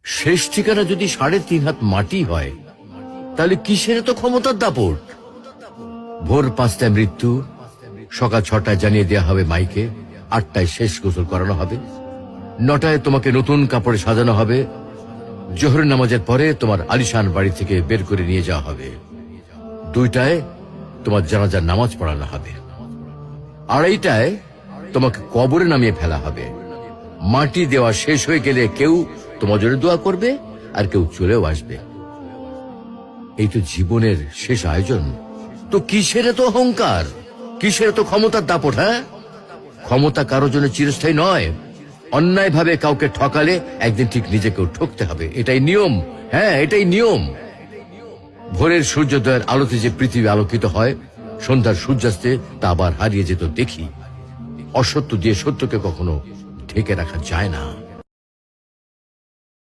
শেষ ঠিকানা যদি 3.5 হাত মাটি হয়, তাহলে কিসের তো ক্ষমতার দাপট? ভোর 5টায় মৃত্যু, সকাল 6টায় জানিয়ে দেওয়া হবে মাইকে, 8টায় শেষ গোসল করানো হবে, 9টায় তোমাকে নতুন কাপড়ে সাজানো হবে, জোহরের নামাজের পরে তোমার আলিশান বাড়ি থেকে বের করে নিয়ে যাওয়া হবে, 2টায় তোমার জানাজার নামাজ পড়ানো হবে, 2:30টায় তোমাকে কবরে নামিয়ে ফেলা হবে। মাটি দেওয়া শেষ হয়ে গেলে কেউ তোমার জন্য দোয়া করবে, আর কেউ চলেও আসবে। এই তো জীবনের শেষ আয়োজন। তো কিসের তো অহংকার, কিসের তো ক্ষমতার দাপট? হ্যাঁ, ক্ষমতা কারোর জন্য চিরস্থায়ী নয়। অন্যায় ভাবে কাউকে ঠকালে একদিন ঠিক নিজেকেও ঠকতে হবে, এটাই নিয়ম। হ্যাঁ, এটাই নিয়ম। ভোরের সূর্যোদয়ের আলোতে যে পৃথিবী আলোকিত হয়, সন্ধ্যার সূর্যাস্তে তা আবার হারিয়ে যেত দেখি। অসত্য দিয়ে সত্যকে কখনো ঢেকে রাখা যায় না।